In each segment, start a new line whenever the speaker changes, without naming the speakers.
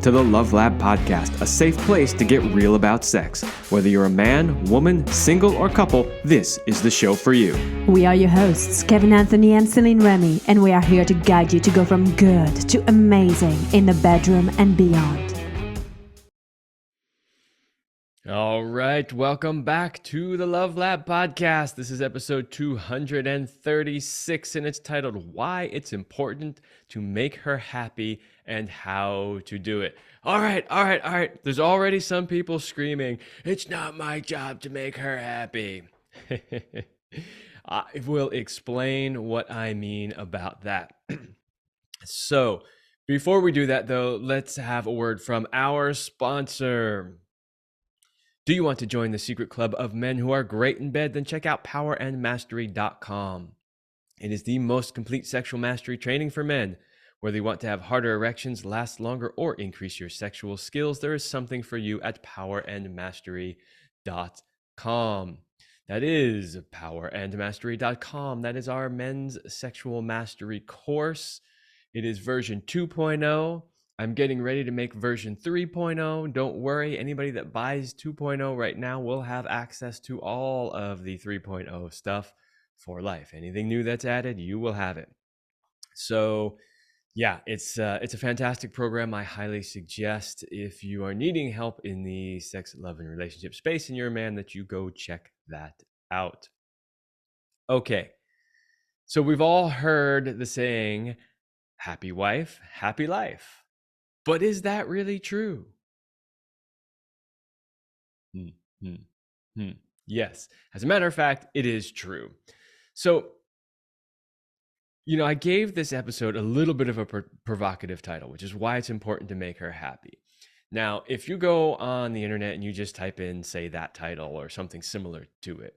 to the Love Lab Podcast, a safe place to get real about sex. Whether you're a man, woman, single, or couple, this is the show for you.
We are your hosts, Kevin Anthony and Celine Remy, and we are here to guide you to go from good to amazing in the bedroom and beyond.
All right, welcome back to the Love Lab Podcast. This is episode 236, and it's titled Why It's Important to Make Her Happy and How to Do It. All right. There's already some people screaming, it's not my job to make her happy. I will explain what I mean about that. So, before we do that, though, let's have a word from our sponsor. Do you want to join the secret club of men who are great in bed? Then check out powerandmastery.com. It is the most complete sexual mastery training for men. Whether you want to have harder erections, last longer, or increase your sexual skills, there is something for you at powerandmastery.com. That is powerandmastery.com. That is our men's sexual mastery course. It is version 2.0. I'm getting ready to make version 3.0. Don't worry, anybody that buys 2.0 right now will have access to all of the 3.0 stuff for life. Anything new that's added, you will have it. So yeah, it's a fantastic program. I highly suggest if you are needing help in the sex, love, and relationship space and you're a man that you go check that out. Okay, so we've all heard the saying, happy wife, happy life. But is that really true? Yes. As a matter of fact, it is true. So, I gave this episode a little bit of a provocative title, which is why it's important to make her happy. Now, if you go on the internet and you just type in, say, that title or something similar to it,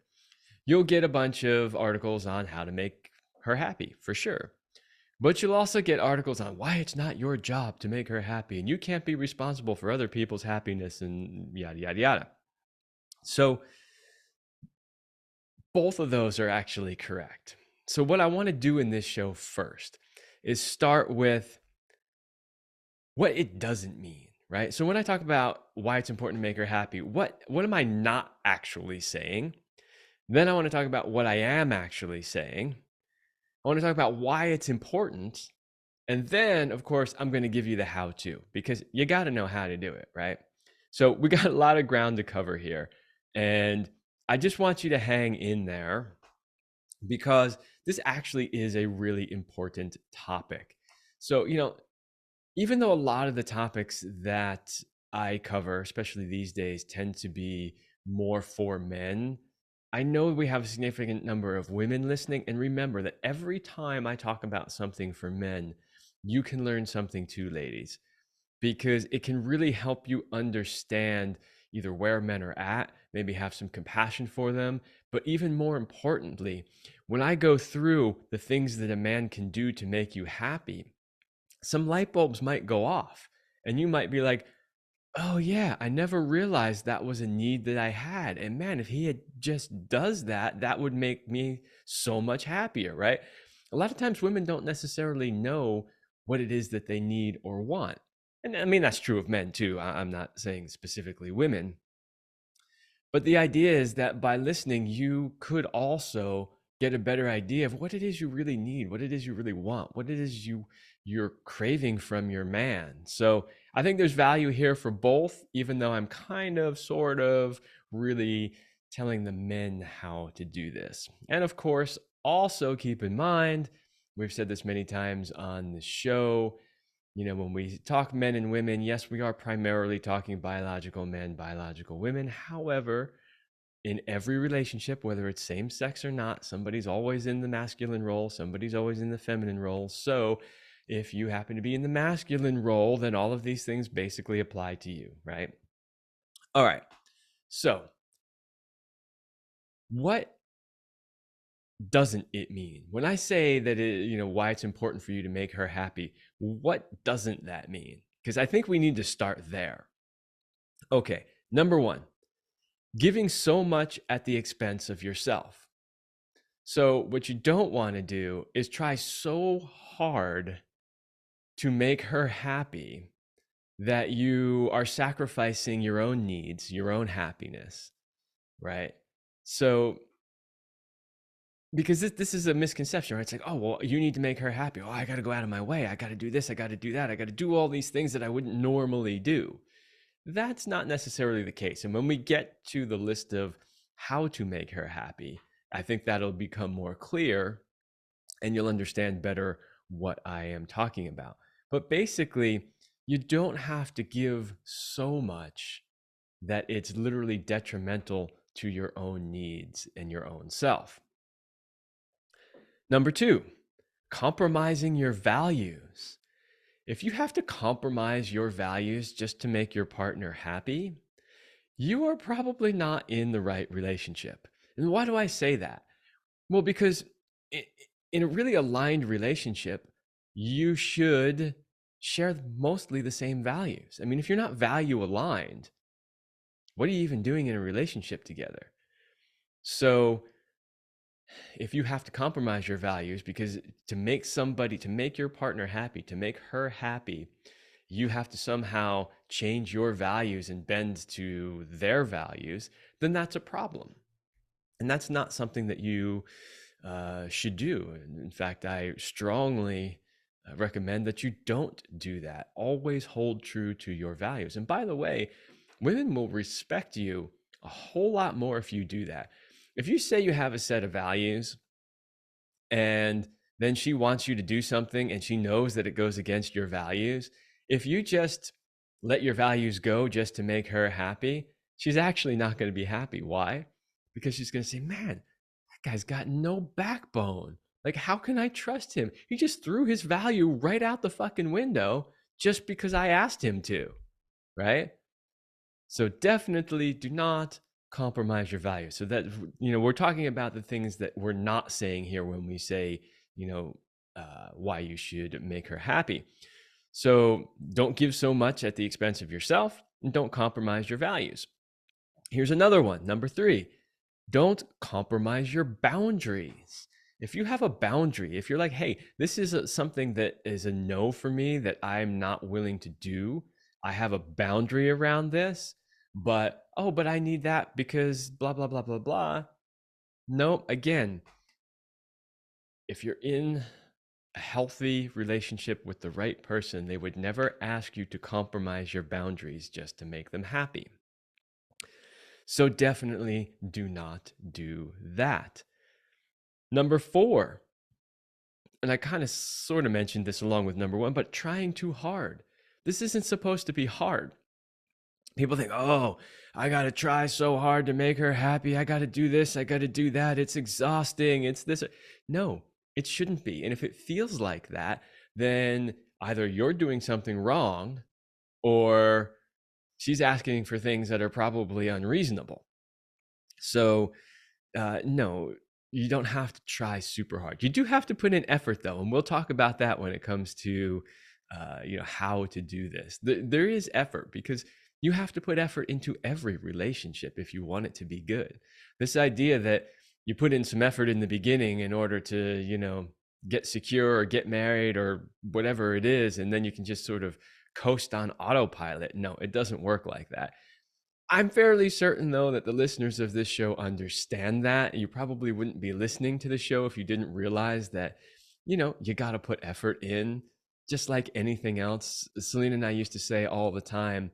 you'll get a bunch of articles on how to make her happy, for sure. But you'll also get articles on why it's not your job to make her happy, and you can't be responsible for other people's happiness and yada, yada, yada. So both of those are actually correct. So what I want to do in this show first is start with what it doesn't mean, right? So when I talk about why it's important to make her happy, what am I not actually saying? Then I want to talk about what I am actually saying. I want to talk about why it's important. And then, of course, I'm going to give you the how-to, because you got to know how to do it, right? So we got a lot of ground to cover here. And I just want you to hang in there, because this actually is a really important topic. So, even though a lot of the topics that I cover, especially these days, tend to be more for men, I know we have a significant number of women listening, and remember that every time I talk about something for men, you can learn something too, ladies, because it can really help you understand either where men are at, maybe have some compassion for them, but even more importantly, when I go through the things that a man can do to make you happy, some light bulbs might go off, and you might be like, oh yeah, I never realized that was a need that I had. And man, if he had just does that, that would make me so much happier, right? A lot of times women don't necessarily know what it is that they need or want. And I mean, that's true of men too. I'm not saying specifically women. But the idea is that by listening, you could also get a better idea of what it is you really need, what it is you really want, what it is you're craving from your man. So I think there's value here for both, even though I'm kind of sort of really telling the men how to do this. And of course, also keep in mind, we've said this many times on the show, when we talk men and women, yes, we are primarily talking biological men, biological women. However, in every relationship, whether it's same sex or not, somebody's always in the masculine role, somebody's always in the feminine role. So if you happen to be in the masculine role, then all of these things basically apply to you, right? All right. So what doesn't it mean? When I say that why it's important for you to make her happy, what doesn't that mean? Because I think we need to start there. Okay, number one, giving so much at the expense of yourself. So what you don't want to do is try so hard to make her happy that you are sacrificing your own needs, your own happiness, right? So, because this is a misconception, right? It's like, oh, well, you need to make her happy. Oh, I got to go out of my way. I got to do this. I got to do that. I got to do all these things that I wouldn't normally do. That's not necessarily the case. And when we get to the list of how to make her happy, I think that'll become more clear and you'll understand better what I am talking about. But basically, you don't have to give so much that it's literally detrimental to your own needs and your own self. Number two, compromising your values. If you have to compromise your values just to make your partner happy, you are probably not in the right relationship. And why do I say that? Well, because in a really aligned relationship, you should share mostly the same values. I mean, if you're not value aligned, what are you even doing in a relationship together? So if you have to compromise your values because to make your partner happy, to make her happy, you have to somehow change your values and bend to their values, then that's a problem. And that's not something that you should do. In fact, I strongly recommend that you don't do that. Always hold true to your values. And by the way, women will respect you a whole lot more if you do that. If you say you have a set of values and then she wants you to do something and she knows that it goes against your values, if you just let your values go just to make her happy, she's actually not going to be happy. Why? Because she's going to say, man, that guy's got no backbone. Like, how can I trust him? He just threw his value right out the fucking window just because I asked him to, right? So definitely do not compromise your values. So that, we're talking about the things that we're not saying here when we say, why you should make her happy. So don't give so much at the expense of yourself and don't compromise your values. Here's another one. Number 3, don't compromise your boundaries. If you have a boundary, if you're like, hey, this is something that is a no for me that I'm not willing to do, I have a boundary around this, but I need that because blah, blah, blah, blah, blah. No, again, if you're in a healthy relationship with the right person, they would never ask you to compromise your boundaries just to make them happy. So definitely do not do that. Number 4, and I kind of sort of mentioned this along with number 1, but trying too hard. This isn't supposed to be hard. People think, oh, I got to try so hard to make her happy. I got to do this. I got to do that. It's exhausting. It's this. No, it shouldn't be. And if it feels like that, then either you're doing something wrong or she's asking for things that are probably unreasonable. So, no, you don't have to try super hard. You do have to put in effort, though, and we'll talk about that when it comes to, how to do this. There is effort because you have to put effort into every relationship if you want it to be good. This idea that you put in some effort in the beginning in order to, get secure or get married or whatever it is, and then you can just sort of coast on autopilot. No, it doesn't work like that. I'm fairly certain, though, that the listeners of this show understand that. You probably wouldn't be listening to the show if you didn't realize that, you got to put effort in just like anything else. Selena and I used to say all the time,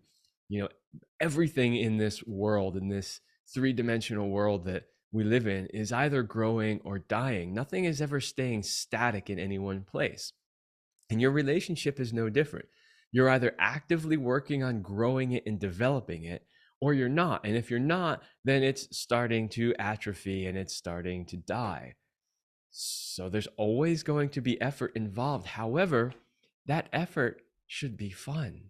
everything in this world, in this 3-dimensional world that we live in, is either growing or dying. Nothing is ever staying static in any one place. And your relationship is no different. You're either actively working on growing it and developing it, or you're not. And if you're not, then it's starting to atrophy and it's starting to die. So there's always going to be effort involved. However, that effort should be fun.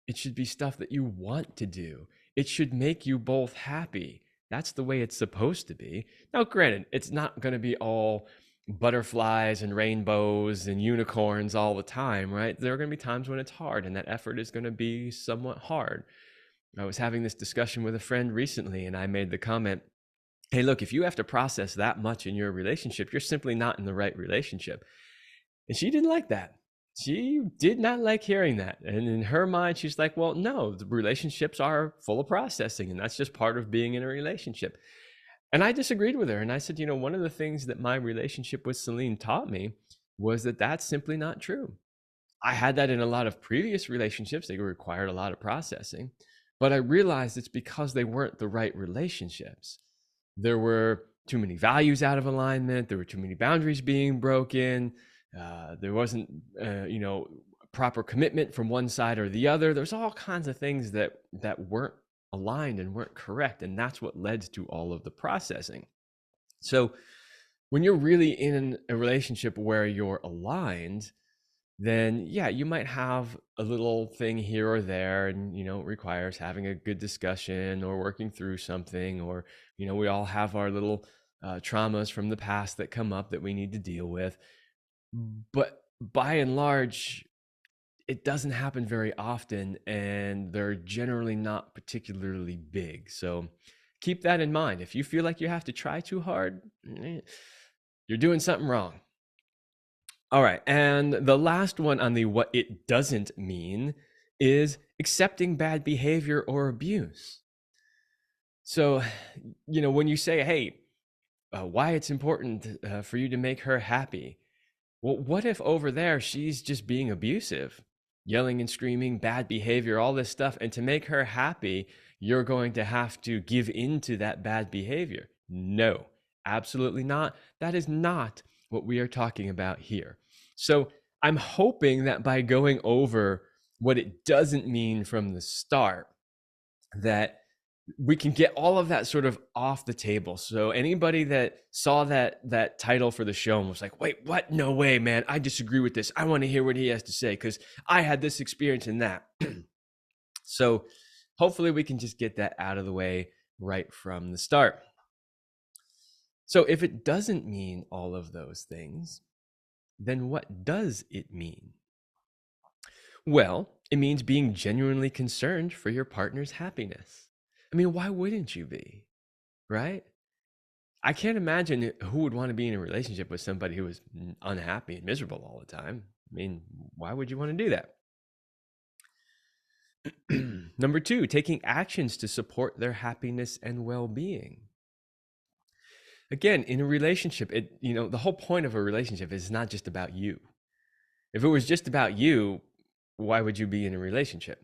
It should be stuff that you want to do. It should make you both happy. That's the way it's supposed to be. Now, granted, it's not going to be all butterflies and rainbows and unicorns all the time, right? There are going to be times when it's hard, and that effort is going to be somewhat hard. I was having this discussion with a friend recently, and I made the comment, hey, look, if you have to process that much in your relationship, you're simply not in the right relationship. And she didn't like that. She did not like hearing that. And in her mind, she's like, well, no, the relationships are full of processing, and that's just part of being in a relationship. And I disagreed with her. And I said, one of the things that my relationship with Celine taught me was that that's simply not true. I had that in a lot of previous relationships. They required a lot of processing, but I realized it's because they weren't the right relationships. There were too many values out of alignment. There were too many boundaries being broken. There wasn't, proper commitment from one side or the other. There's all kinds of things that weren't aligned and weren't correct, and that's what led to all of the processing. So when you're really in a relationship where you're aligned, then yeah, you might have a little thing here or there, and it requires having a good discussion or working through something, or we all have our little traumas from the past that come up that we need to deal with. But by and large, it doesn't happen very often, and they're generally not particularly big. So keep that in mind. If you feel like you have to try too hard, you're doing something wrong. All right. And the last one on the what it doesn't mean is accepting bad behavior or abuse. So, when you say, hey, why it's important for you to make her happy. Well, what if over there she's just being abusive, yelling and screaming, bad behavior, all this stuff, and to make her happy, you're going to have to give into that bad behavior? No, absolutely not. That is not what we are talking about here. So I'm hoping that by going over what it doesn't mean from the start, that we can get all of that sort of off the table. So anybody that saw that title for the show and was like, wait, what? No way, man. I disagree with this. I want to hear what he has to say because I had this experience in that. So hopefully we can just get that out of the way right from the start. So if it doesn't mean all of those things, then what does it mean? Well, it means being genuinely concerned for your partner's happiness. I mean, why wouldn't you be, right? I can't imagine who would want to be in a relationship with somebody who is unhappy and miserable all the time. I mean, why would you want to do that? Number 2, taking actions to support their happiness and well-being. Again, in a relationship, the whole point of a relationship is not just about you. If it was just about you, why would you be in a relationship?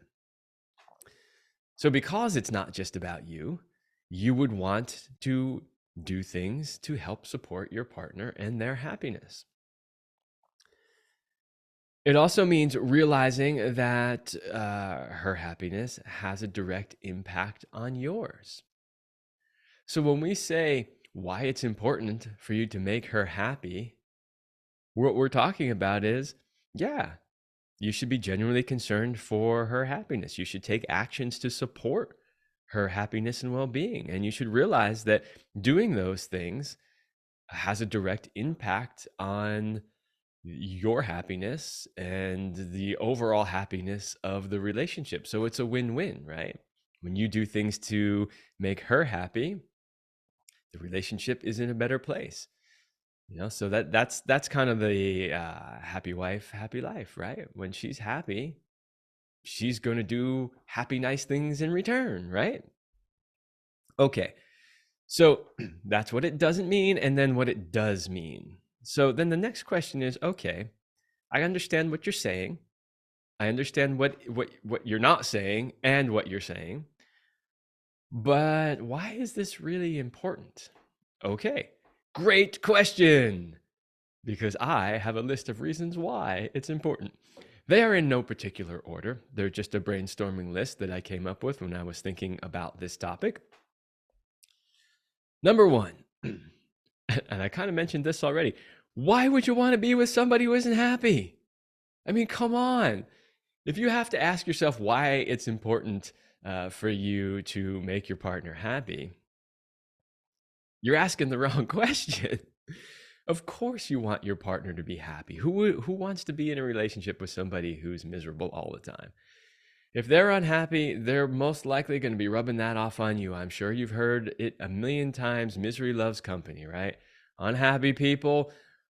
So because it's not just about you, you would want to do things to help support your partner and their happiness. It also means realizing that her happiness has a direct impact on yours. So when we say why it's important for you to make her happy, what we're talking about is, yeah, you should be genuinely concerned for her happiness. You should take actions to support her happiness and well-being. And you should realize that doing those things has a direct impact on your happiness and the overall happiness of the relationship. So it's a win-win, right? When you do things to make her happy, the relationship is in a better place. So that's kind of the happy wife, happy life, right? When she's happy, she's going to do happy, nice things in return, right? Okay, so that's what it doesn't mean, and then what it does mean. So then the next question is, okay, I understand what you're saying. I understand what you're not saying and what you're saying. But why is this really important? Okay, great question. Because I have a list of reasons why it's important. They are in no particular order. They're just a brainstorming list that I came up with when I was thinking about this topic. Number 1, and I kind of mentioned this already, why would you want to be with somebody who isn't happy? I mean, come on. If you have to ask yourself why it's important for you to make your partner happy, you're asking the wrong question. Of course you want your partner to be happy. Who wants to be in a relationship with somebody who's miserable all the time? If they're unhappy, they're most likely going to be rubbing that off on you. I'm sure you've heard it a million times. Misery loves company, right? Unhappy people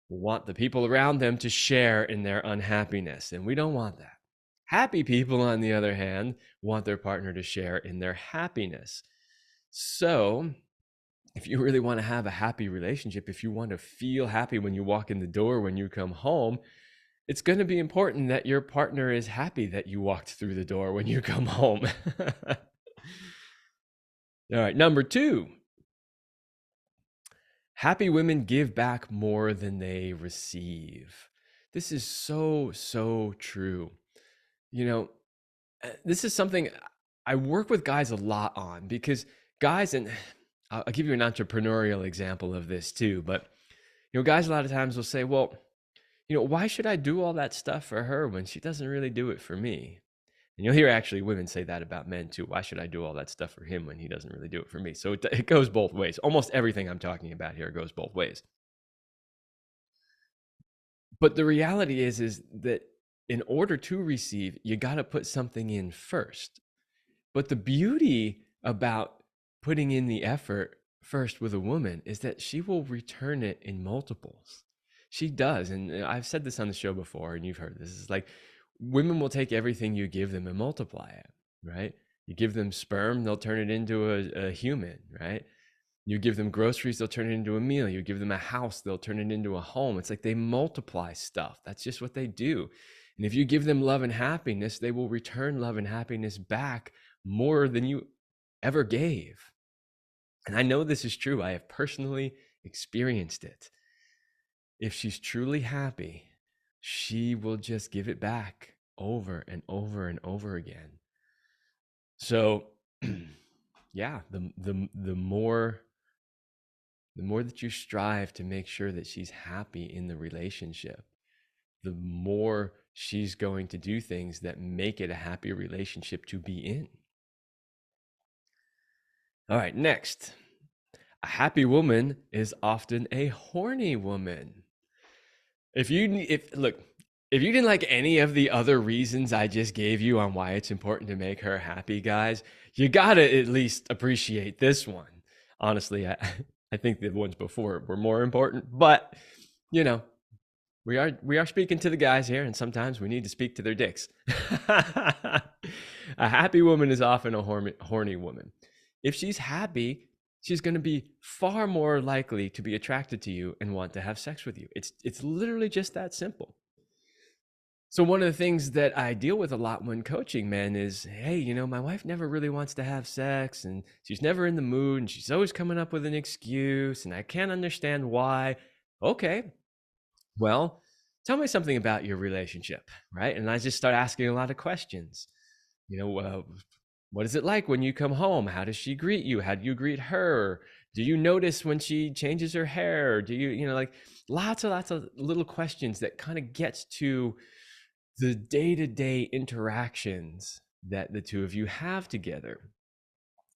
want the people around them to share in their unhappiness, and we don't want that. Happy people, on the other hand, want their partner to share in their happiness. So, if you really want to have a happy relationship, if you want to feel happy when you walk in the door, when you come home, it's going to be important that your partner is happy that you walked through the door when you come home. All right, number 2. Happy women give back more than they receive. This is so, so true. You know, this is something I work with guys a lot on, because guys, and I'll give you an entrepreneurial example of this too, but guys a lot of times will say, well, why should I do all that stuff for her when she doesn't really do it for me? And you'll hear actually women say that about men too. Why should I do all that stuff for him when he doesn't really do it for me? So it goes both ways. Almost everything I'm talking about here goes both ways. But the reality is that in order to receive, you got to put something in first. But the beauty about putting in the effort first with a woman is that she will return it in multiples. She does. And I've said this on the show before, and you've heard this. It's like women will take everything you give them and multiply it, right? You give them sperm, they'll turn it into a human, right? You give them groceries, they'll turn it into a meal. You give them a house, they'll turn it into a home. It's like they multiply stuff. That's just what they do. And if you give them love and happiness, they will return love and happiness back more than you ever gave. And I know this is true. I have personally experienced it. If she's truly happy, she will just give it back over and over and over again. So, yeah, the more that you strive to make sure that she's happy in the relationship, the more she's going to do things that make it a happy relationship to be in. All right, next. A happy woman is often a horny woman. If you didn't like any of the other reasons I just gave you on why it's important to make her happy, guys, you gotta at least appreciate this one. Honestly, I think the ones before were more important, but we are speaking to the guys here, and sometimes we need to speak to their dicks. A happy woman is often a horny woman. If she's happy, she's going to be far more likely to be attracted to you and want to have sex with you. It's literally just that simple. So one of the things that I deal with a lot when coaching men is, hey, my wife never really wants to have sex, and she's never in the mood, and she's always coming up with an excuse, and I can't understand why. Okay, well, tell me something about your relationship, right? And I just start asking a lot of questions. What is it like when you come home? How does she greet you? How do you greet her? Do you notice when she changes her hair? Do you, like lots of little questions that kind of gets to the day-to-day interactions that the two of you have together.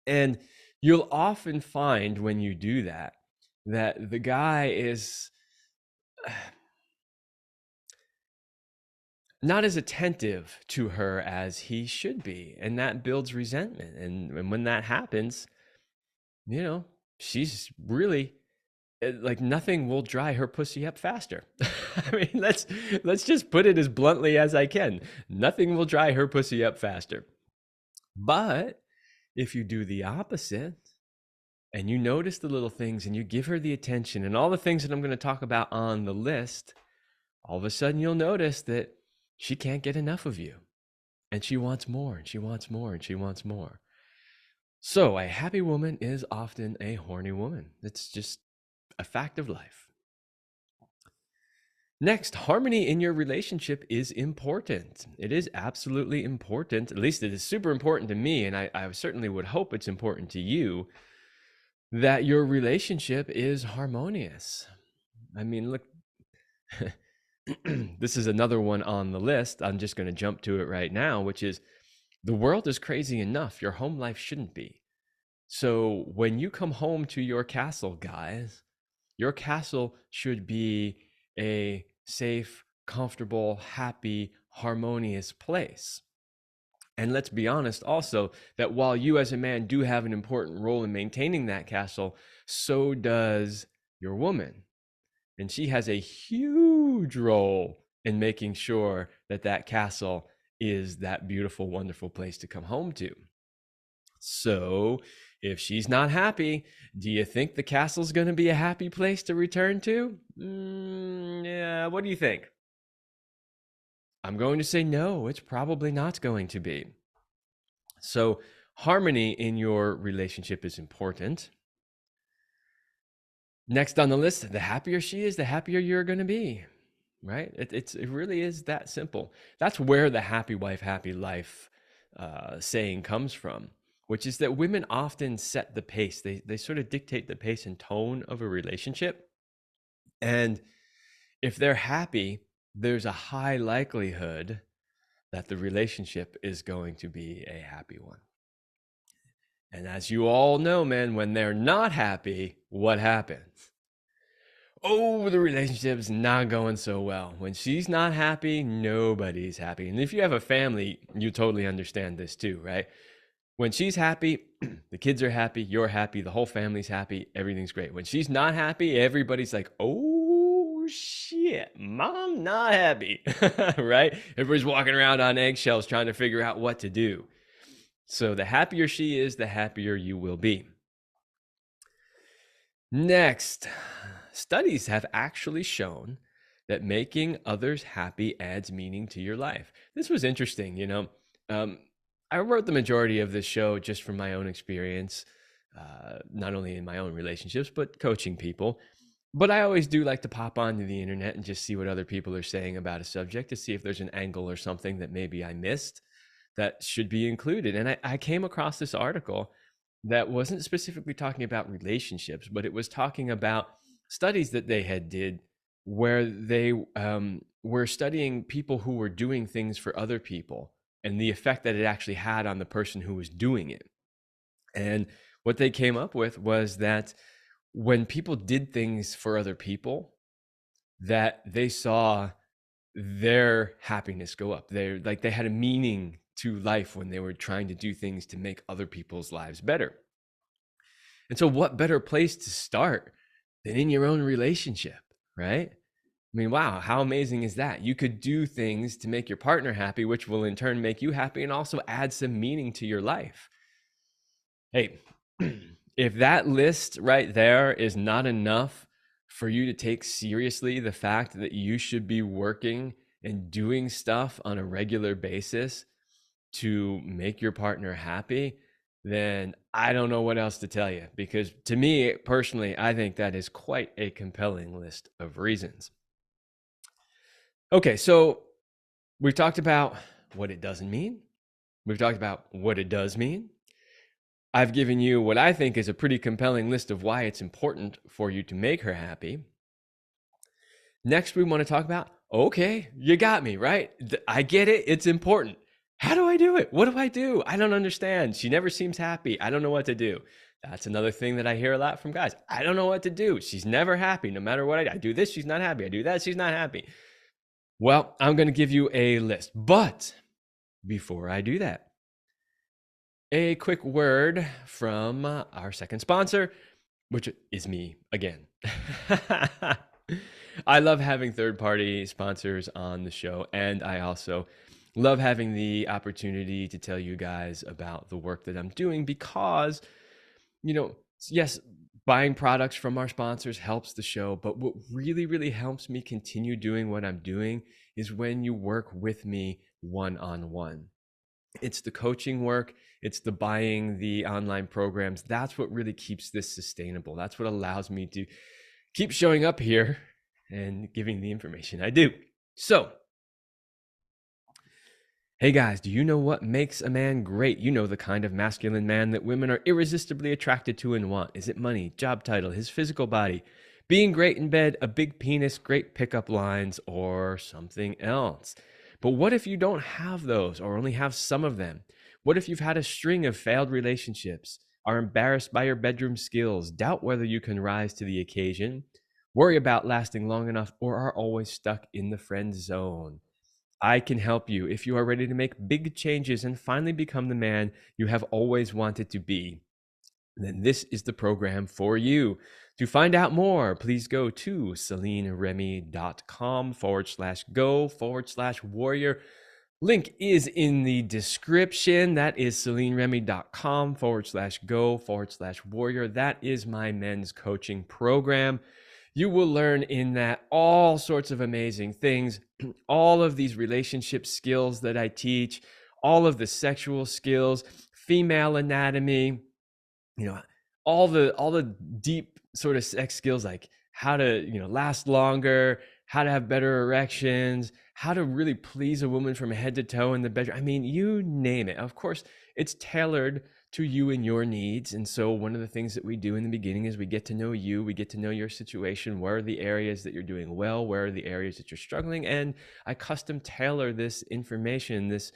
And you'll often find when you do that the guy is not as attentive to her as he should be, and that builds resentment. And when that happens, she's really like, nothing will dry her pussy up faster. I mean, let's just put it as bluntly as I can. Nothing will dry her pussy up faster. But if you do the opposite, and you notice the little things, and you give her the attention and all the things that I'm going to talk about on the list, all of a sudden you'll notice that she can't get enough of you, and she wants more, and she wants more, and she wants more. So a happy woman is often a horny woman. It's just a fact of life. Next, harmony in your relationship is important. It is absolutely important. At least it is super important to me, and I certainly would hope it's important to you, that your relationship is harmonious. I mean, look, this is another one on the list. I'm just going to jump to it right now, which is, the world is crazy enough. Your home life shouldn't be. So when you come home to your castle, guys, your castle should be a safe, comfortable, happy, harmonious place. And let's be honest also, that while you as a man do have an important role in maintaining that castle, so does your woman. And she has a huge role in making sure that that castle is that beautiful, wonderful place to come home to. So if she's not happy, do you think the castle's going to be a happy place to return to? Yeah, what do you think? I'm going to say no, it's probably not going to be. So harmony in your relationship is important. Next on the list, the happier she is, the happier you're going to be, right? It really is that simple. That's where the happy wife, happy life saying comes from, which is that women often set the pace. They sort of dictate the pace and tone of a relationship. And if they're happy, there's a high likelihood that the relationship is going to be a happy one. And as you all know, man, when they're not happy, what happens? Oh, the relationship's not going so well. When she's not happy, nobody's happy. And if you have a family, you totally understand this too, right? When she's happy, the kids are happy, you're happy, the whole family's happy, everything's great. When she's not happy, everybody's like, oh shit, mom not happy, right? Everybody's walking around on eggshells trying to figure out what to do. So the happier she is, the happier you will be. Next, studies have actually shown that making others happy adds meaning to your life. This was interesting, you know. I wrote the majority of this show just from my own experience, not only in my own relationships, but coaching people. But I always do like to pop onto the internet and just see what other people are saying about a subject to see if there's an angle or something that maybe I missed that should be included. And I came across this article that wasn't specifically talking about relationships, but it was talking about studies that they had did where they were studying people who were doing things for other people and the effect that it actually had on the person who was doing it. And what they came up with was that when people did things for other people, that they saw their happiness go up. They had a meaning to life when they were trying to do things to make other people's lives better. And so what better place to start than in your own relationship, right? I mean, wow, how amazing is that? You could do things to make your partner happy, which will in turn make you happy and also add some meaning to your life. Hey, if that list right there is not enough for you to take seriously the fact that you should be working and doing stuff on a regular basis to make your partner happy, then I don't know what else to tell you, because to me personally, I think that is quite a compelling list of reasons. Okay, so we've talked about what it doesn't mean. We've talked about what it does mean. I've given you what I think is a pretty compelling list of why it's important for you to make her happy. Next, we want to talk about, okay, you got me, right? I get it. It's important. How do I do it? What do I do? I don't understand. She never seems happy. I don't know what to do. That's another thing that I hear a lot from guys. I don't know what to do. She's never happy. No matter what I do. I do this, she's not happy. I do that, she's not happy. Well, I'm going to give you a list. But before I do that, a quick word from our second sponsor, which is me again. I love having third-party sponsors on the show, and I also love having the opportunity to tell you guys about the work that I'm doing because, you know, yes, buying products from our sponsors helps the show, but what really, really helps me continue doing what I'm doing is when you work with me one-on-one. It's the coaching work, it's the buying the online programs. That's what really keeps this sustainable. That's what allows me to keep showing up here and giving the information I do. So, hey guys, do you know what makes a man great? You know the kind of masculine man that women are irresistibly attracted to and want. Is it money, job title, his physical body, being great in bed, a big penis, great pickup lines, or something else? But what if you don't have those or only have some of them? What if you've had a string of failed relationships, are embarrassed by your bedroom skills, doubt whether you can rise to the occasion, worry about lasting long enough, or are always stuck in the friend zone? I can help you if you are ready to make big changes and finally become the man you have always wanted to be. then this is the program for you. To find out more, please go to CelineRemy.com/go/warrior. Link is in the description. That is CelineRemy.com/go/warrior. That is my men's coaching program. You will learn in that all sorts of amazing things, all of these relationship skills that I teach, all of the sexual skills, female anatomy, you know, all the deep sort of sex skills, like how to, last longer, how to have better erections, how to really please a woman from head to toe in the bedroom. I mean, you name it. Of course, it's tailored to you and your needs. And so one of the things that we do in the beginning is we get to know you, we get to know your situation. Where are the areas that you're doing well? Where are the areas that you're struggling? And I custom tailor this information, this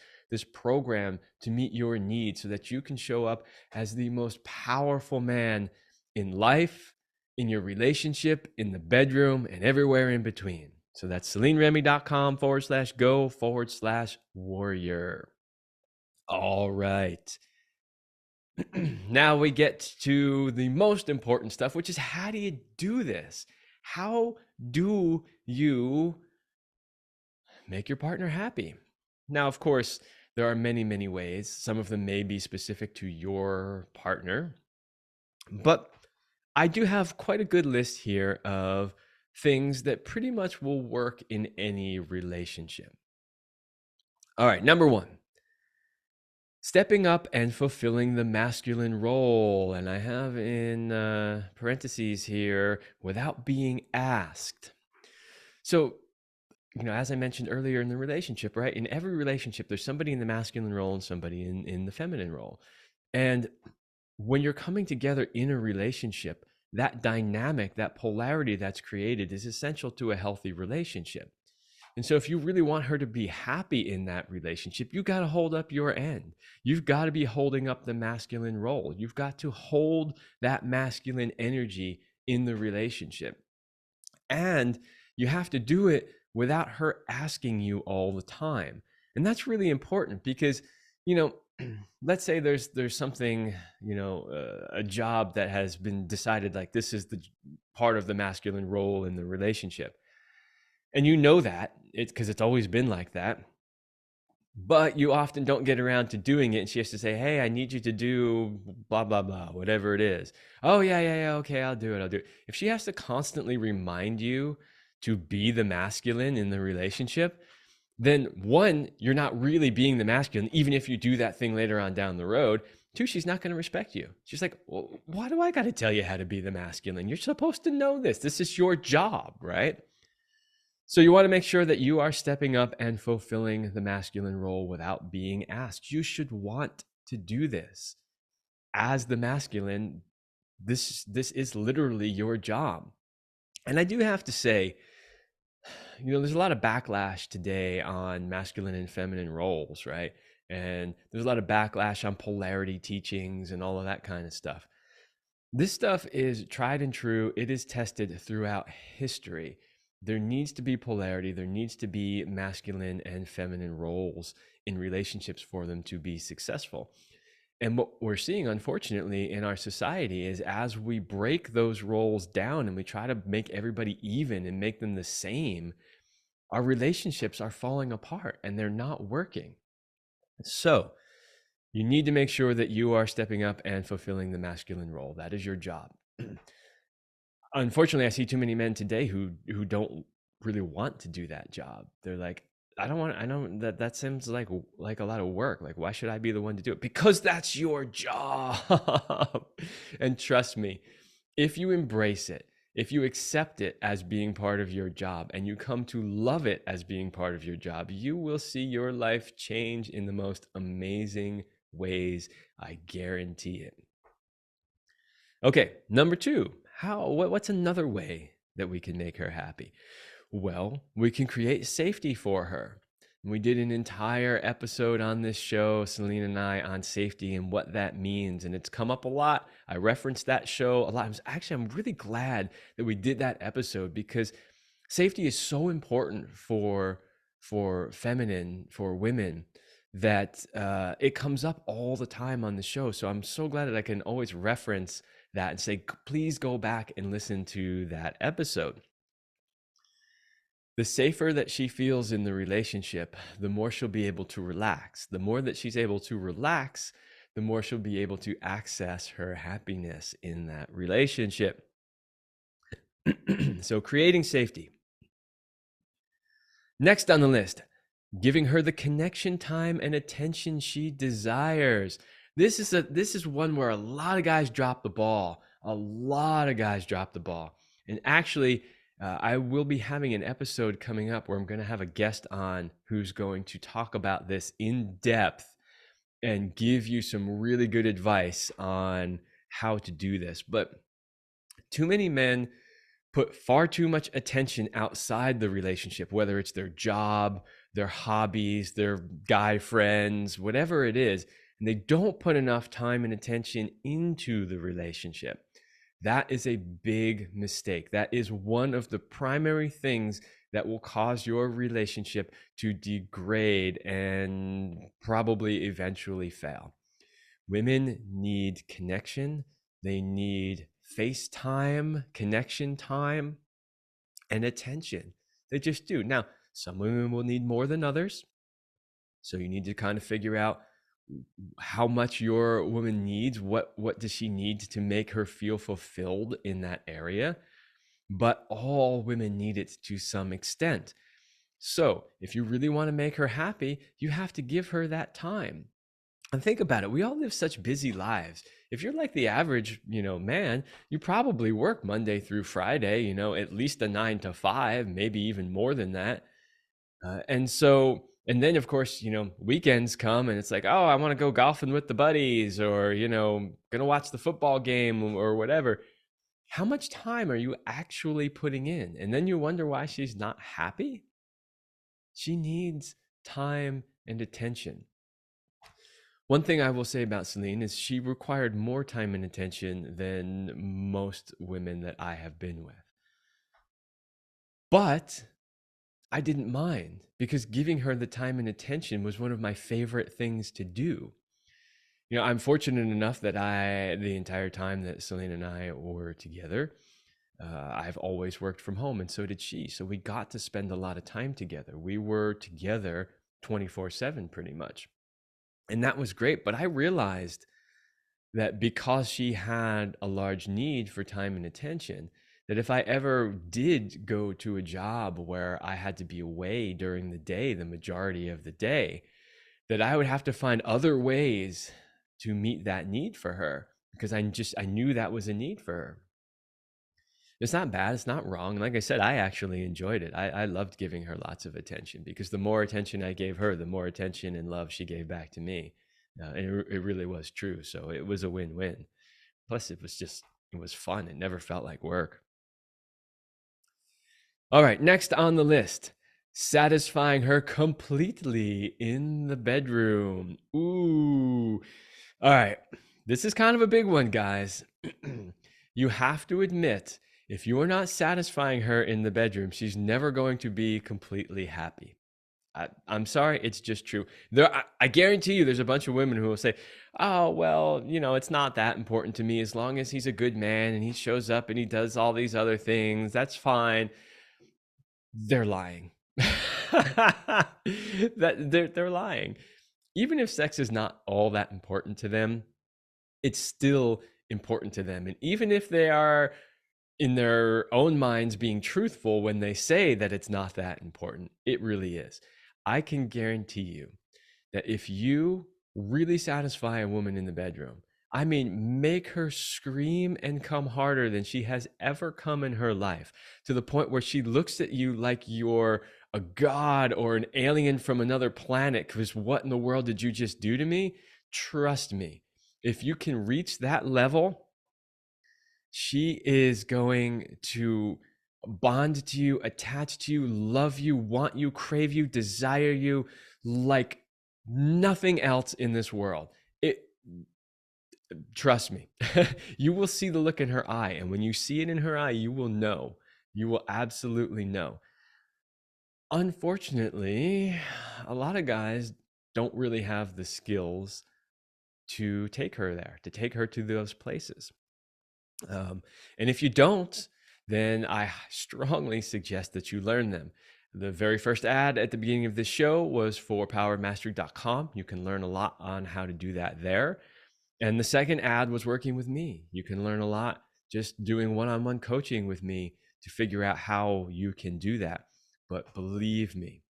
program to meet your needs so that you can show up as the most powerful man in life, in your relationship, in the bedroom, and everywhere in between. So that's CelineRemy.com/go/warrior. All right. Now we get to the most important stuff, which is, how do you do this? How do you make your partner happy? Now, of course, there are many, many ways. Some of them may be specific to your partner, but I do have quite a good list here of things that pretty much will work in any relationship. All right, number one, stepping up and fulfilling the masculine role. And I have in parentheses here, without being asked. So, as I mentioned earlier in the relationship, right? In every relationship, there's somebody in the masculine role and somebody in the feminine role. And when you're coming together in a relationship, that dynamic, that polarity that's created is essential to a healthy relationship. And so if you really want her to be happy in that relationship, you got to hold up your end. You've got to be holding up the masculine role. You've got to hold that masculine energy in the relationship. And you have to do it without her asking you all the time. And that's really important because, let's say there's something, a job that has been decided, like this is the part of the masculine role in the relationship. And that it's because it's always been like that, but you often don't get around to doing it. And she has to say, hey, I need you to do blah, blah, blah, whatever it is. Oh, yeah. Okay, I'll do it. If she has to constantly remind you to be the masculine in the relationship, then one, you're not really being the masculine, even if you do that thing later on down the road. Two, she's not going to respect you. She's like, well, why do I got to tell you how to be the masculine? You're supposed to know this. This is your job, right? So you want to make sure that you are stepping up and fulfilling the masculine role without being asked. You should want to do this. As the masculine, this is literally your job. And I do have to say, there's a lot of backlash today on masculine and feminine roles, right? And there's a lot of backlash on polarity teachings and all of that kind of stuff. This stuff is tried and true. It is tested throughout history. There needs to be polarity. There needs to be masculine and feminine roles in relationships for them to be successful. And what we're seeing, unfortunately, in our society is, as we break those roles down and we try to make everybody even and make them the same, our relationships are falling apart and they're not working. So you need to make sure that you are stepping up and fulfilling the masculine role. That is your job. Unfortunately, I see too many men today who don't really want to do that job. They're like, I know that seems like a lot of work. Like, why should I be the one to do it? Because that's your job. And trust me, if you embrace it, if you accept it as being part of your job, and you come to love it as being part of your job, you will see your life change in the most amazing ways. I guarantee it. Okay, number two, what's another way that we can make her happy? Well, we can create safety for her. We did an entire episode on this show, Celine and I, on safety and what that means. And it's come up a lot. I referenced that show a lot. I'm really glad that we did that episode, because safety is so important for women, that it comes up all the time on the show. So I'm so glad that I can always reference that and say, please go back and listen to that episode. The safer that she feels in the relationship, the more she'll be able to relax. The more that she's able to relax, the more she'll be able to access her happiness in that relationship. So creating safety. Next on the list, giving her the connection time and attention she desires. This is one where a lot of guys drop the ball. A lot of guys drop the ball. And actually, I will be having an episode coming up where I'm going to have a guest on who's going to talk about this in depth and give you some really good advice on how to do this. But too many men put far too much attention outside the relationship, whether it's their job, their hobbies, their guy friends, whatever it is, and they don't put enough time and attention into the relationship. That is a big mistake. That is one of the primary things that will cause your relationship to degrade and probably eventually fail. Women need connection. They need FaceTime, connection time, and attention. They just do. Now, some women will need more than others. So you need to kind of figure out how much your woman needs. What does she need to make her feel fulfilled in that area? But all women need it to some extent. So if you really want to make her happy, you have to give her that time. And think about it. We all live such busy lives. If you're like the average, man, you probably work Monday through Friday, at least a 9 to 5, maybe even more than that. And then of course, weekends come and it's like, oh, I want to go golfing with the buddies, or, gonna watch the football game or whatever. How much time are you actually putting in? And then you wonder why she's not happy. She needs time and attention. One thing I will say about Celine is she required more time and attention than most women that I have been with. But I didn't mind, because giving her the time and attention was one of my favorite things to do. I'm fortunate enough that the entire time that Celine and I were together, I've always worked from home, and so did she. So we got to spend a lot of time together. We were together 24/7 pretty much. And that was great. But I realized that because she had a large need for time and attention, that if I ever did go to a job where I had to be away during the day, the majority of the day, that I would have to find other ways to meet that need for her, because I knew that was a need for her. It's not bad. It's not wrong. Like I said, I actually enjoyed it. I loved giving her lots of attention, because the more attention I gave her, the more attention and love she gave back to me. And it really was true. So it was a win-win. Plus, it was fun. It never felt like work. All right, next on the list, satisfying her completely in the bedroom. Ooh. All right, this is kind of a big one, guys. You have to admit, if you are not satisfying her in the bedroom, she's never going to be completely happy. I'm sorry, it's just true. I guarantee you there's a bunch of women who will say, oh, well, it's not that important to me. As long as he's a good man and he shows up and he does all these other things, that's fine. They're lying. They're lying. Even if sex is not all that important to them, it's still important to them. And even if they are in their own minds being truthful when they say that it's not that important, it really is. I can guarantee you that if you really satisfy a woman in the bedroom, I mean, make her scream and come harder than she has ever come in her life, to the point where she looks at you like you're a god or an alien from another planet, because what in the world did you just do to me? Trust me, if you can reach that level, she is going to bond to you, attach to you, love you, want you, crave you, desire you like nothing else in this world. Trust me, you will see the look in her eye. And when you see it in her eye, you will know. You will absolutely know. Unfortunately, a lot of guys don't really have the skills to take her there, to take her to those places. And if you don't, then I strongly suggest that you learn them. The very first ad at the beginning of this show was for powermastery.com. You can learn a lot on how to do that there. And the second ad was working with me. You can learn a lot just doing one-on-one coaching with me to figure out how you can do that. But believe me,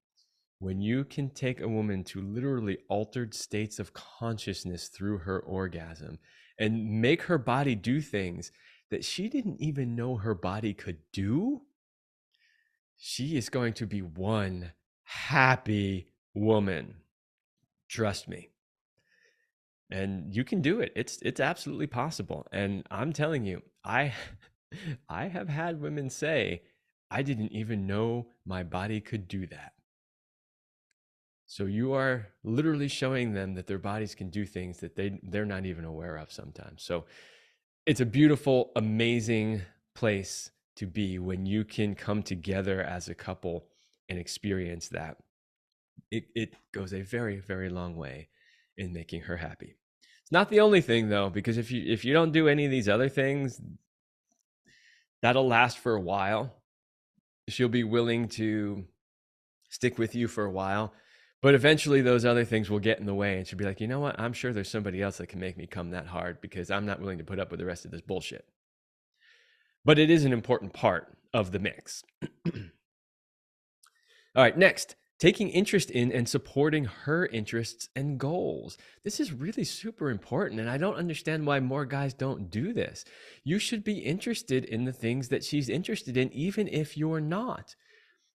when you can take a woman to literally altered states of consciousness through her orgasm and make her body do things that she didn't even know her body could do, she is going to be one happy woman. Trust me. And you can do it. It's absolutely possible. And I'm telling you, I have had women say, I didn't even know my body could do that. So you are literally showing them that their bodies can do things that they're not even aware of sometimes. So it's a beautiful, amazing place to be when you can come together as a couple and experience that. It goes a very, very long way in making her happy. It's not the only thing though, because if you don't do any of these other things, that'll last for a while. She'll be willing to stick with you for a while, but eventually those other things will get in the way, and she'll be like, you know what? I'm sure there's somebody else that can make me come that hard because I'm not willing to put up with the rest of this bullshit. But it is an important part of the mix. All right, next, taking interest in and supporting her interests and goals. This is really super important, and I don't understand why more guys don't do this. You should be interested in the things that she's interested in, even if you're not.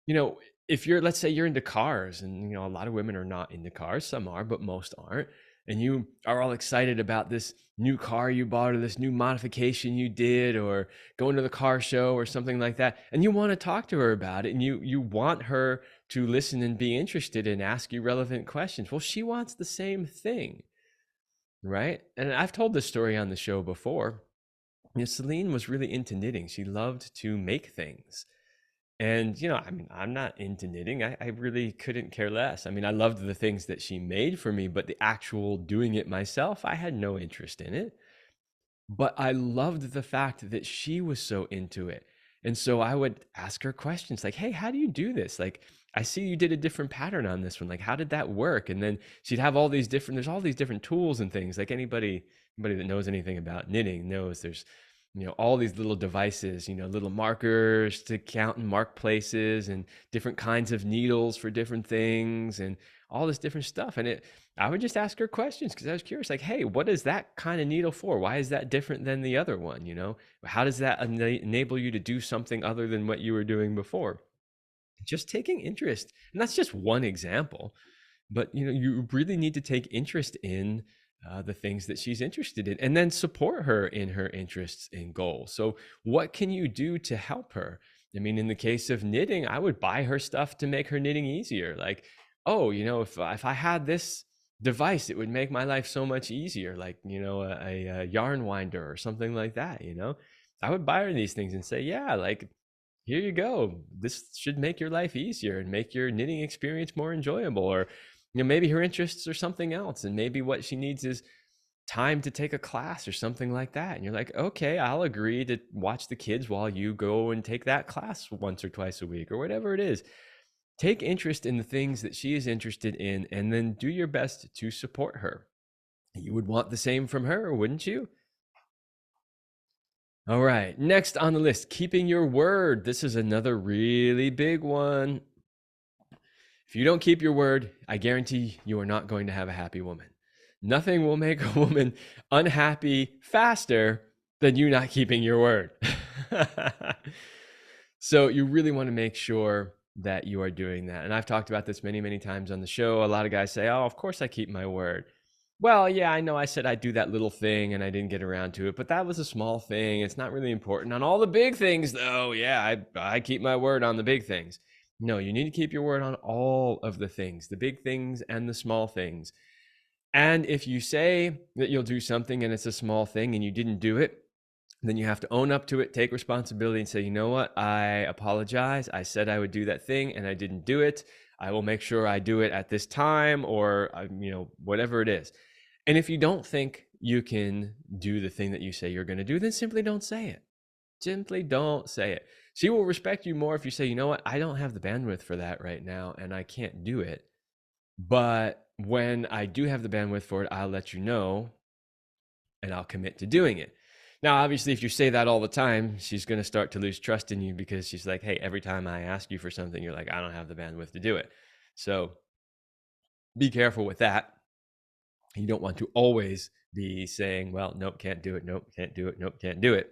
You know, if you're, let's say you're into cars, and, you know, a lot of women are not into cars, some are, but most aren't. And you are all excited about this new car you bought or this new modification you did or going to the car show or something like that. And you want to talk to her about it, and you want her to listen and be interested and ask you relevant questions. Well, she wants the same thing, right? And I've told this story on the show before. You know, Celine was really into knitting. She loved to make things. And, you know, I mean, I'm not into knitting. I really couldn't care less. I mean, I loved the things that she made for me, but the actual doing it myself, I had no interest in it. But I loved the fact that she was so into it. And so I would ask her questions like, hey, how do you do this? Like, I see you did a different pattern on this one. Like, how did that work? And then she'd have all these different, there's all these different tools and things. Like anybody that knows anything about knitting knows there's, you know, all these little devices, you know, little markers to count and mark places and different kinds of needles for different things and all this different stuff. And I would just ask her questions because I was curious, like, hey, what is that kind of needle for? Why is that different than the other one? You know, how does that enable you to do something other than what you were doing before? Just taking interest. And that's just one example. But, you know, you really need to take interest in the things that she's interested in, and then support her in her interests and goals. So what can you do to help her? I mean, in the case of knitting, I would buy her stuff to make her knitting easier. Like, oh, you know, if I had this device, it would make my life so much easier. Like, you know, a yarn winder or something like that, you know, I would buy her these things and say, yeah, like, here you go. This should make your life easier and make your knitting experience more enjoyable. Or, you know, maybe her interests are something else, and maybe what she needs is time to take a class or something like that. And you're like, okay, I'll agree to watch the kids while you go and take that class once or twice a week or whatever it is. Take interest in the things that she is interested in, and then do your best to support her. You would want the same from her, wouldn't you? All right, next on the list, keeping your word. This is another really big one. If you don't keep your word, I guarantee you are not going to have a happy woman. Nothing will make a woman unhappy faster than you not keeping your word. So you really want to make sure that you are doing that. And I've talked about this many, many times on the show. A lot of guys say, oh, of course I keep my word. Well, yeah, I know I said I'd do that little thing and I didn't get around to it, but that was a small thing. It's not really important. On all the big things, though, yeah, I keep my word on the big things. No, you need to keep your word on all of the things, the big things and the small things. And if you say that you'll do something and it's a small thing and you didn't do it, then you have to own up to it, take responsibility and say, you know what, I apologize. I said I would do that thing and I didn't do it. I will make sure I do it at this time, or whatever it is. And if you don't think you can do the thing that you say you're going to do, then simply don't say it. Simply don't say it. She will respect you more if you say, you know what, I don't have the bandwidth for that right now and I can't do it. But when I do have the bandwidth for it, I'll let you know and I'll commit to doing it. Now, obviously, if you say that all the time, she's going to start to lose trust in you because she's like, hey, every time I ask you for something, you're like, I don't have the bandwidth to do it. So be careful with that. You don't want to always be saying, well, nope, can't do it. Nope, can't do it. Nope, can't do it.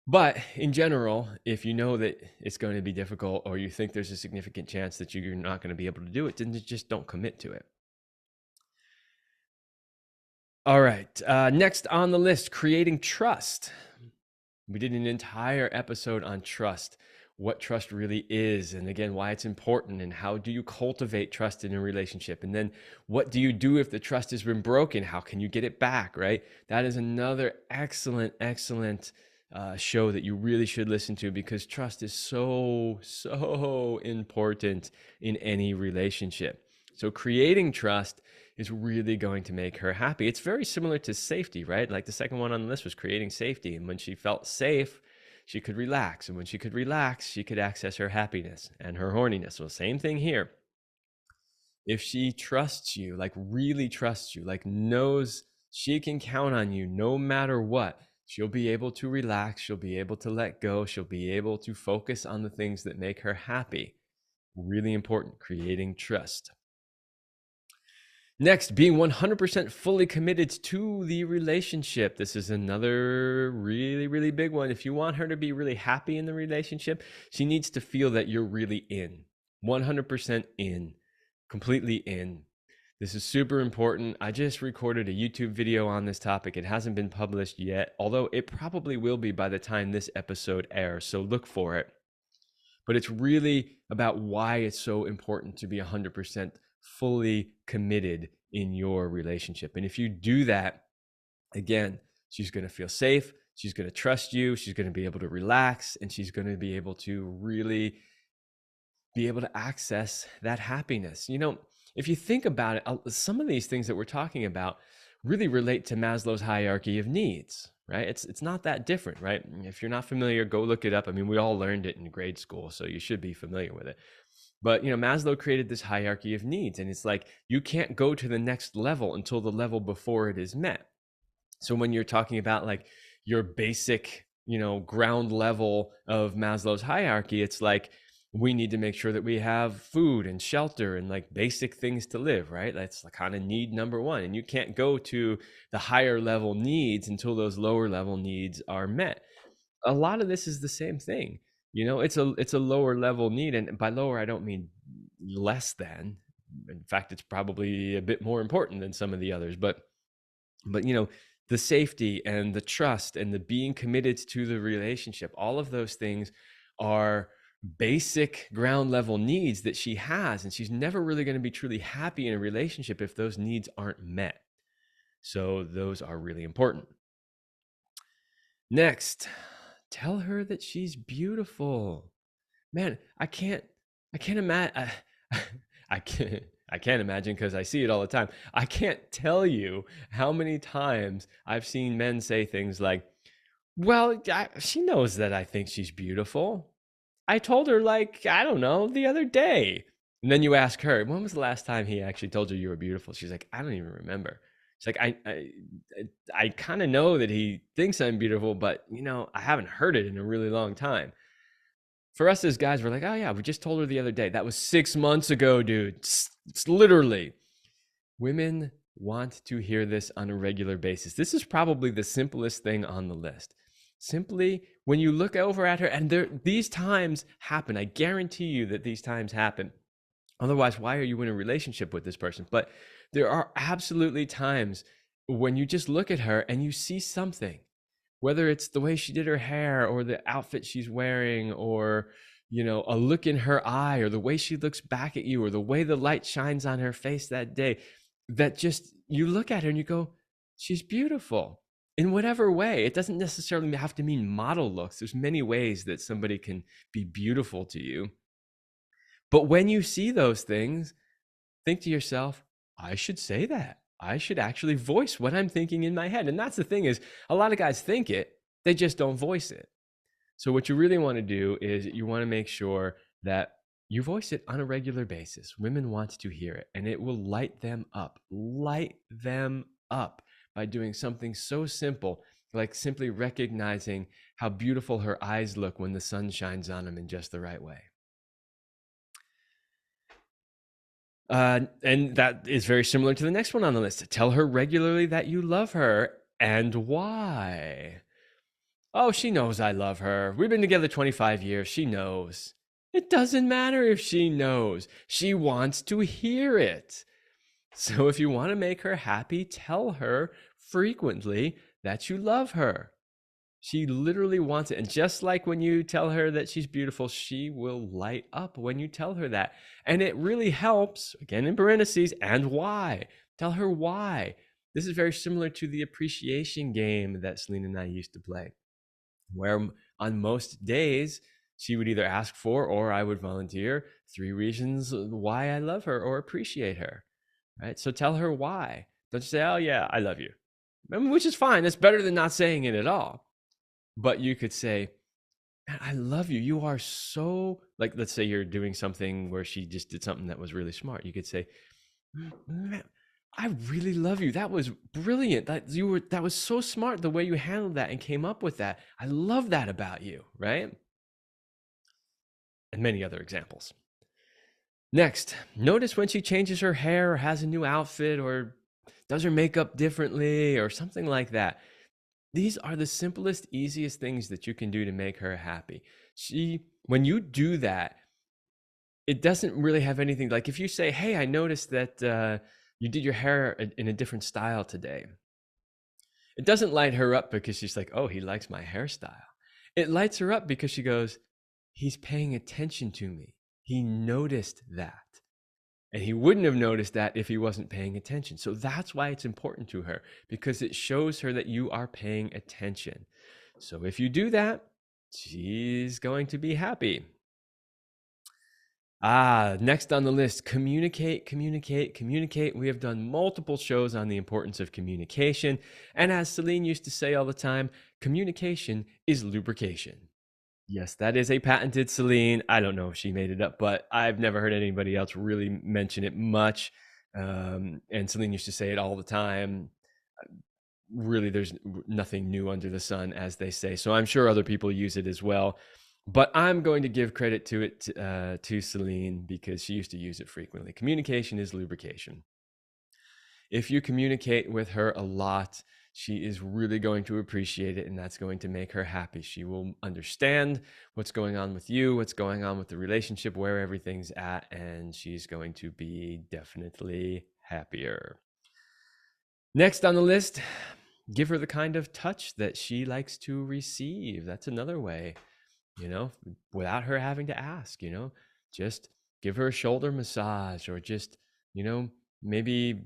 But in general, if you know that it's going to be difficult or you think there's a significant chance that you're not going to be able to do it, then just don't commit to it. All right. Next on the list, creating trust. We did an entire episode on trust, what trust really is, and again, why it's important, and how do you cultivate trust in a relationship, and then what do you do if the trust has been broken? How can you get it back, right? That is another excellent show that you really should listen to, because trust is so important in any relationship. So creating trust is really going to make her happy. It's very similar to safety, right? Like the second one on the list was creating safety. And when she felt safe, she could relax. And when she could relax, she could access her happiness and her horniness. Well, same thing here. If she trusts you, like really trusts you, like knows she can count on you no matter what, she'll be able to relax. She'll be able to let go. She'll be able to focus on the things that make her happy. Really important, creating trust. Next, being 100% fully committed to the relationship. This is another really big one. If you want her to be really happy in the relationship, she needs to feel that you're really in, 100% in, completely in. This is super important. I just recorded a YouTube video on this topic. It hasn't been published yet, although it probably will be by the time this episode airs, so look for it. But it's really about why it's so important to be 100% fully committed in your relationship. And if you do that, again, she's going to feel safe. She's going to trust you. She's going to be able to relax, and she's going to be able to really be able to access that happiness. You know, if you think about it, some of these things that we're talking about really relate to Maslow's hierarchy of needs, right? It's not that different, right? If you're not familiar, go look it up. I mean, we all learned it in grade school, so you should be familiar with it. But, Maslow created this hierarchy of needs, and it's like, you can't go to the next level until the level before it is met. So when you're talking about like your basic, ground level of Maslow's hierarchy, it's like, we need to make sure that we have food and shelter and like basic things to live, right? That's kind of need number one. And you can't go to the higher level needs until those lower level needs are met. A lot of this is the same thing. It's a lower level need, and by lower I don't mean less than. In fact, it's probably a bit more important than some of the others, but the safety and the trust and the being committed to the relationship, all of those things are basic ground level needs that she has, and she's never really going to be truly happy in a relationship if those needs aren't met. So those are really important. Next, tell her that she's beautiful. Man, I can't imagine. I can't imagine, because I see it all the time. I can't tell you how many times I've seen men say things like, well, she knows that I think she's beautiful. I told her, like, I don't know, the other day. And then you ask her, when was the last time he actually told you you were beautiful? She's like, I don't even remember. It's like, I kind of know that he thinks I'm beautiful, but, I haven't heard it in a really long time. For us as guys, we're like, oh yeah, we just told her the other day. That was 6 months ago, dude. It's literally. Women want to hear this on a regular basis. This is probably the simplest thing on the list. Simply, when you look over at her, and these times happen. I guarantee you that these times happen. Otherwise, why are you in a relationship with this person? But there are absolutely times when you just look at her and you see something, whether it's the way she did her hair or the outfit she's wearing, or, a look in her eye, or the way she looks back at you, or the way the light shines on her face that day, that just, you look at her and you go, she's beautiful in whatever way. It doesn't necessarily have to mean model looks. There's many ways that somebody can be beautiful to you. But when you see those things, think to yourself, I should say that. I should actually voice what I'm thinking in my head. And that's the thing, is a lot of guys think it, they just don't voice it. So what you really want to do is you want to make sure that you voice it on a regular basis. Women want to hear it, and it will light them up by doing something so simple, like simply recognizing how beautiful her eyes look when the sun shines on them in just the right way. And that is very similar to the next one on the list. Tell her regularly that you love her and why. Oh, she knows I love her. We've been together 25 years. She knows. It doesn't matter if she knows. She wants to hear it. So if you want to make her happy, tell her frequently that you love her. She literally wants it. And just like when you tell her that she's beautiful, she will light up when you tell her that. And it really helps, again in parentheses, and why. Tell her why. This is very similar to the appreciation game that Celine and I used to play, where on most days, she would either ask for or I would volunteer 3 reasons why I love her or appreciate her, right? So tell her why. Don't just say, oh yeah, I love you, which is fine. That's better than not saying it at all. But you could say, man, I love you. You are so, like, let's say you're doing something where she just did something that was really smart. You could say, man, I really love you. That was brilliant. That was so smart the way you handled that and came up with that. I love that about you, right? And many other examples. Next, notice when she changes her hair or has a new outfit or does her makeup differently or something like that. These are the simplest, easiest things that you can do to make her happy. When you do that, it doesn't really have anything, like if you say, hey, I noticed that you did your hair in a different style today. It doesn't light her up because she's like, oh, he likes my hairstyle. It lights her up because she goes, he's paying attention to me. He noticed that. And he wouldn't have noticed that if he wasn't paying attention. So that's why it's important to her, because it shows her that you are paying attention. So if you do that, she's going to be happy. Next on the list, communicate. We have done multiple shows on the importance of communication. And as Celine used to say all the time, communication is lubrication. Yes, that is a patented Celine. I don't know if she made it up, but I've never heard anybody else really mention it much. And Celine used to say it all the time. Really, there's nothing new under the sun, as they say. So I'm sure other people use it as well. But I'm going to give credit to it to Celine because she used to use it frequently. Communication is lubrication. If you communicate with her a lot, she is really going to appreciate it, and that's going to make her happy. She will understand what's going on with you, what's going on with the relationship, where everything's at, and she's going to be definitely happier. Next on the list, give her the kind of touch that she likes to receive. That's another way, without her having to ask, just give her a shoulder massage, or just, maybe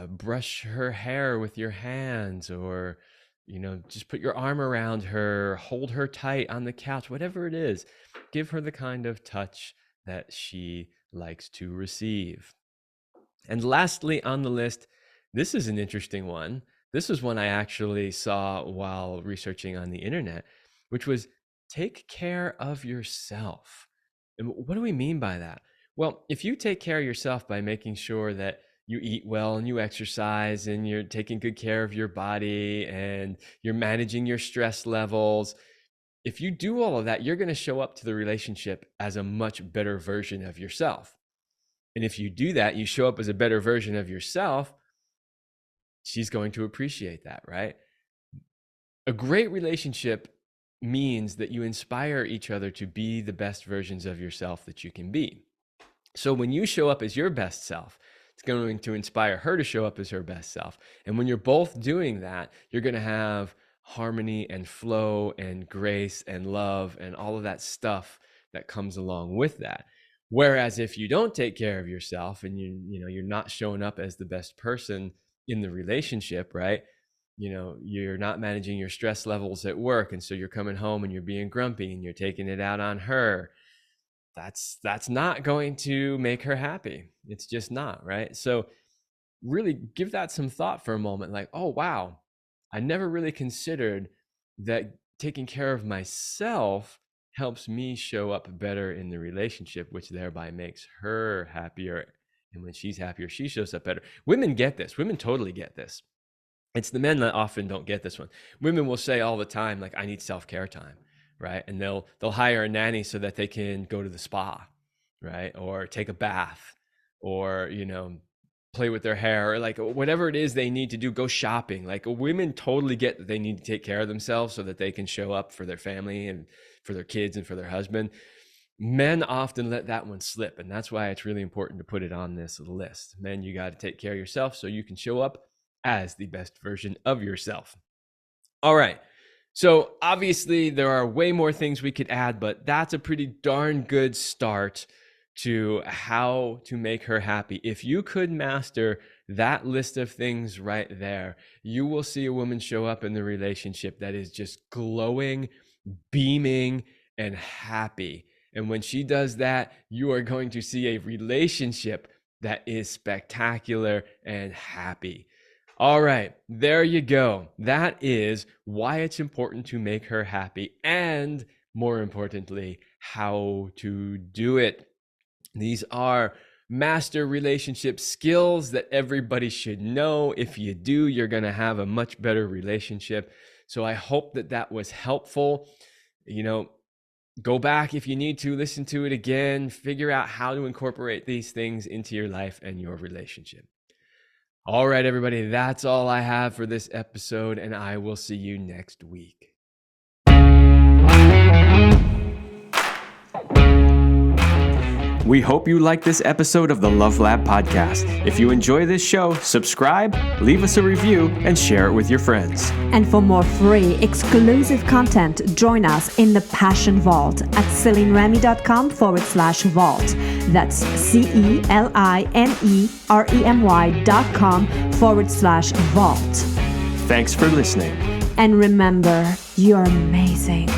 brush her hair with your hands, or just put your arm around her, hold her tight on the couch, whatever it is. Give her the kind of touch that she likes to receive. And lastly on the list, this is an interesting one. This is one I actually saw while researching on the internet, which was take care of yourself. And what do we mean by that? Well, if you take care of yourself by making sure that you eat well and you exercise and you're taking good care of your body and you're managing your stress levels, if you do all of that, you're going to show up to the relationship as a much better version of yourself. And if you do that, you show up as a better version of yourself, she's going to appreciate that, right? A great relationship means that you inspire each other to be the best versions of yourself that you can be. So when you show up as your best self, it's going to inspire her to show up as her best self. And when you're both doing that, you're going to have harmony and flow and grace and love and all of that stuff that comes along with that. Whereas if you don't take care of yourself and you're not showing up as the best person in the relationship, right? You're not managing your stress levels at work, and so you're coming home and you're being grumpy and you're taking it out on her. that's not going to make her happy. It's just not, right? So really give that some thought for a moment. Like, oh, wow, I never really considered that taking care of myself helps me show up better in the relationship, which thereby makes her happier. And when she's happier, she shows up better. Women get this. Women totally get this. It's the men that often don't get this one. Women will say all the time, like, I need self-care time, right? And they'll hire a nanny so that they can go to the spa, right? Or take a bath, or, play with their hair, or like whatever it is they need to do, go shopping. Like, women totally get that they need to take care of themselves so that they can show up for their family and for their kids and for their husband. Men often let that one slip. And that's why it's really important to put it on this list. Men, you got to take care of yourself so you can show up as the best version of yourself. All right. So obviously there are way more things we could add, but that's a pretty darn good start to how to make her happy. If you could master that list of things right there, you will see a woman show up in the relationship that is just glowing, beaming, and happy. And when she does that, you are going to see a relationship that is spectacular and happy. All right, there you go. That is why it's important to make her happy, and more importantly, how to do it. These are master relationship skills that everybody should know. If you do, you're going to have a much better relationship. So I hope that was helpful. Go back if you need to, listen to it again, figure out how to incorporate these things into your life and your relationship. All right, everybody, that's all I have for this episode, and I will see you next week. We hope you like this episode of the Love Lab podcast. If you enjoy this show, subscribe, leave us a review, and share it with your friends.
And for more free, exclusive content, join us in the Passion Vault at CelineRemy.com/vault. That's CelineRemy.com/vault.
Thanks for listening.
And remember, you're amazing.